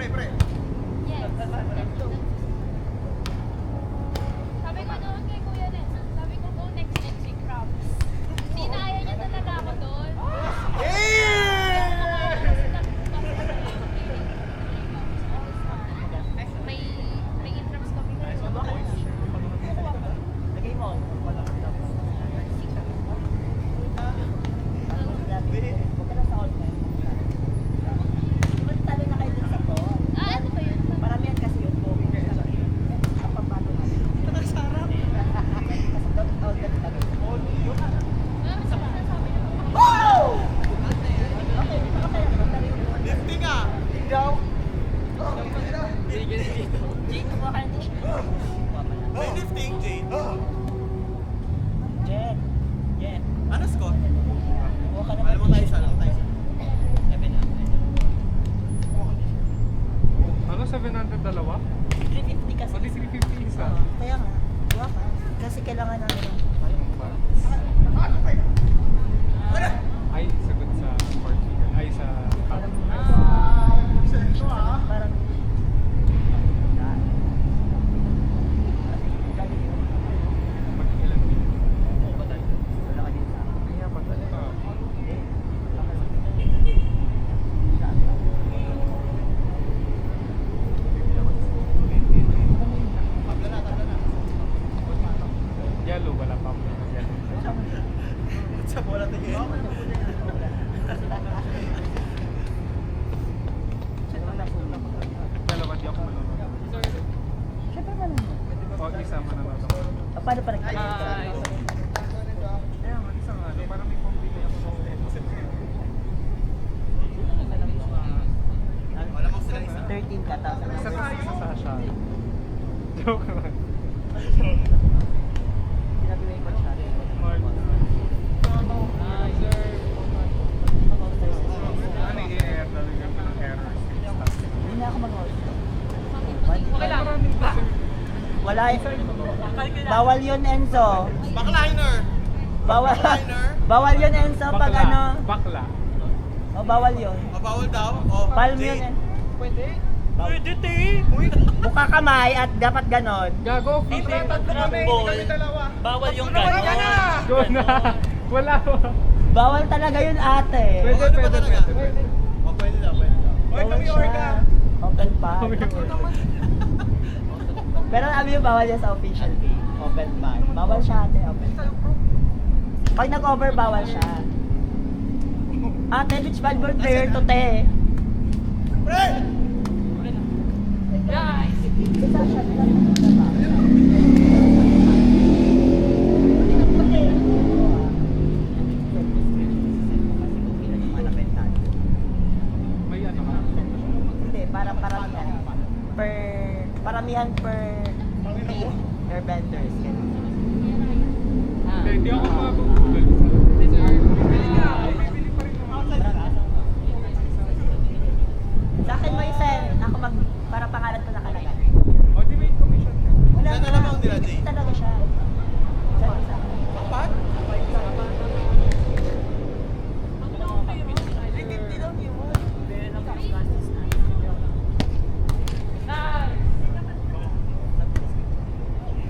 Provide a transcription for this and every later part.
pre. Yes. Sabi ko doon kay Kuya Ren, sabi ko go next week, promise. Sinaya niya talaga ako doon. May intrams kami. Lagay mo. Huwag ka na sa online. Ba't talo na kayo dun sa to? Ano ba yun? Paramihan kasi yun po. Ang pambato natin. Nakasarap. Kasi doon, all that tagal. Sabi niya. Wow! Okay, magtali yung mga. Lifting ah. Ikaw. Jake, kumuha ka ng t-shirt. Kumuha pala. May lifting, Jade. Jen. Jen. Ano score? Kumuha ka Alam mo naman tayo sa t-shirt. ano tayo. 7 na. Ano, 700 dalawa? 350 kasi. O di 350 isa. Kaya nga. Kumuha ka. Kasi kailangan namin ng Ay, sagot sa court. Ay, sa cup. parang Mag-ilan din. wala ka din sa akin. Kaya pag ano ka, yellow, wala pa ako. Yellow. Sa bola tingin. Dalawa, di ako manonood. Siyempre naman. O, isa manonood ako. Paano pa nag-ayos? Kaya nga, isang ano, parang may pambili ako sa Wala mo sila isa. 13 ka, tapos Isa tayo sa Sasha. Joke lang. sinabi mo yung coach natin. Mark. Ano i-air talaga ng errors? Hindi na ako mag-host. Okay lang. Maraming kasi. Wala bawal yun, Enzo. Backliner. Bawal. Backliner. Bawal yun, Enzo, pag ano. Bakla. O, bawal yun. Mabawal daw. O, Palm yun, Jade. Enzo. Pwede. Pwede, te. Buka kamay at dapat ganon. Gago, fishing. Kami dalawa. Bawal yung Go na. Wala. Bawal talaga yun, ate. Pwede, Ano ba pwede, talaga? pwede, pwede. O, pwede daw, pwede daw. Bawal siya. Open pa. Pero alam mo, bawal yan sa official day. Open pa. Bawal siya, ate. Open pa. Pag nag-over, bawal siya. Ate, beach volleyball player to, te. Pre! Guys! Isa siya. May ano ka? Hindi, para paramihan. Paramihan per team. Per vendors. ganun. Hindi, hindi ako mag-google. Bibili ka. Bibili pa rin naman. Sa akin mo i-send. Ako para pangalan ko nakalagay. O, di may commission ka. Wala Saan alam mo nila, Jay? talaga siya. Sa Apat?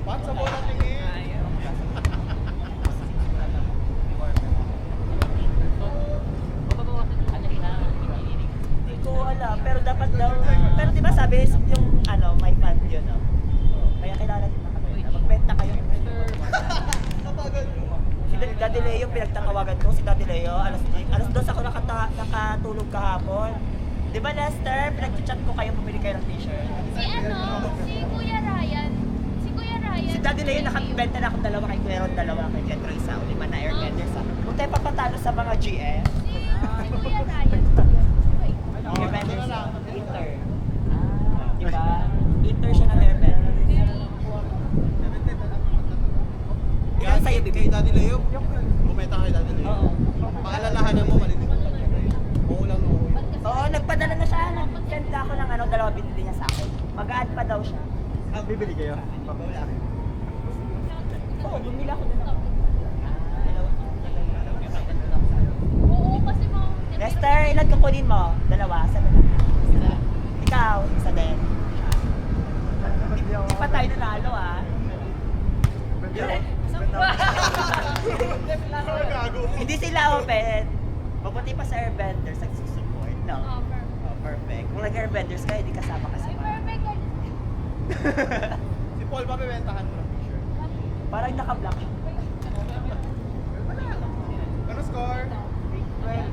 Pat sa bola tingin. Hindi ko alam, pero dapat daw. Pero di ba sabi yung ano, may fund yun, no? Kaya kailangan din nakabenta. Magbenta kayo. Kapagal. Si Daddy Leo, pinagtatawagan ko si Daddy Leo. Alas 2 ako nakatulog kahapon. Di ba, Lester? Pinag-chat ko kayo, bumili kayo ng t-shirt. Si ano, si Kuya Ryan. Si Kuya Ryan. Si Daddy Leo, nakabenta na akong dalawa kay Kuya Ron, dalawa kay Jetro isa. O 5 na airbenders. Huwag tayo papatalo sa mga GM. Si Kuya Ryan. Airbenders, Inter. Di ba? Inter siya ng airbenders. Kaya sa'yo, Kay bibili. Daddy Leo. Bumenta kay Daddy Leo. Oo. Paalalahanan mo, malilimutan ka. Oo lang, oo. Oo, nagpadala na siya. Nag-send na ako ng ano, dalawa binili niya sa akin. Mag-add pa daw siya. Bibili kayo? Oo, bumili ako na lang. Oo, kasi mga... Lester, ilan kukunin mo? Dalawa, sabi na. Ikaw? Kung nag-airbenders ka, hindi kasama ka sa Ay, mga. perfect ka. Si Paul ba bibentahan mo ng t-shirt? Parang naka-block. Ano score? Ay,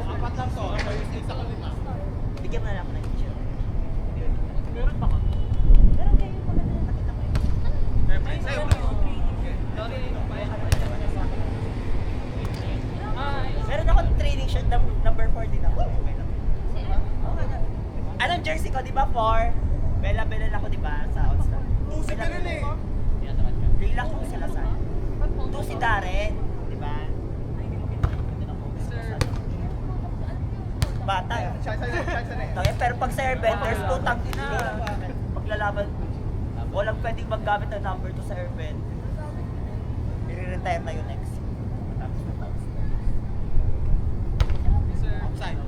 Apat lang to. Isa ka lima. Bigyan mo na lang ako ng t-shirt. Meron pa ka? Meron kayo yung maganda na nakita ko yun. Sa'yo. Meron ako training shirt, number 4 din ako. Okay lang. Okay lang. Anong jersey ko, di ba 4? Bela-bela ako, di ba, sa All-Star. Tusi ka rin eh. Relax ko sila sa. 2 si Darren, di ba? Bata. Siya na eh. Pero pag sa airbenders, putang ina. Paglalaban, walang pwedeng maggamit ng number 2 sa airbender. I-retire na yun next year. Tapos na tapos na. Offside.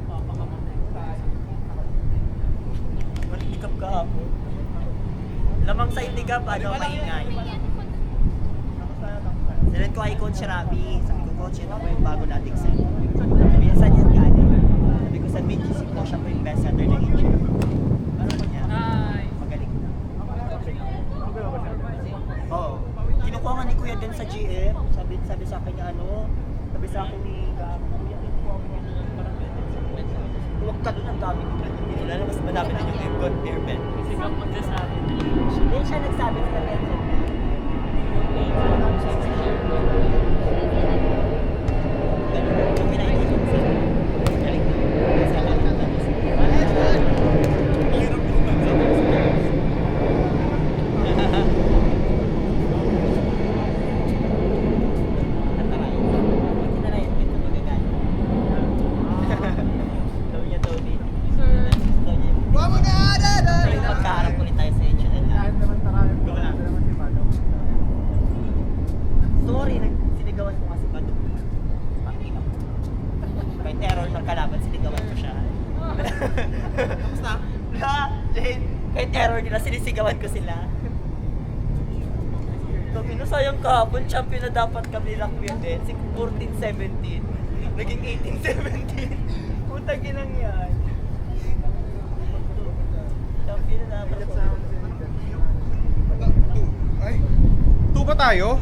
Maligap kahapon. Lamang sa indigap, ano, maingay. Sinet ko kay Coach Rabi. Sabi ko, Coach, yun ako yung bago nating set. Sabi niya, saan yan galing? Sabi ko, sa BGC po, siya po yung best setter ng Egypt. Ano po niya? Magaling na. Oo. Kinukuha nga ni Kuya din sa GM. Sabi sa akin niya, ano, sabi sa akin ni Gab, Kuya, kinukuha mo niya parang huwag ka doon ang dami ko. Wala na, mas madami na yung aircon, airbed. Kasi Gab magsasabi na hindi siya nagsabi sa Lenson. Buha mo na! Magkaharap ulit tayo sa H&M na. Sorry, sinigawan ko kasi bato. Pangina ko. May terror ng kalaban, sinigawan ko siya. Tapos na? Jane, kahit terror nila, sinisigawan ko sila. Sabi na, sayang kahapon, champion na dapat kami lang Kuya din. 14-17. Naging 18-17. Putang inang yan. Champion na dapat. Ay. 2 ba tayo?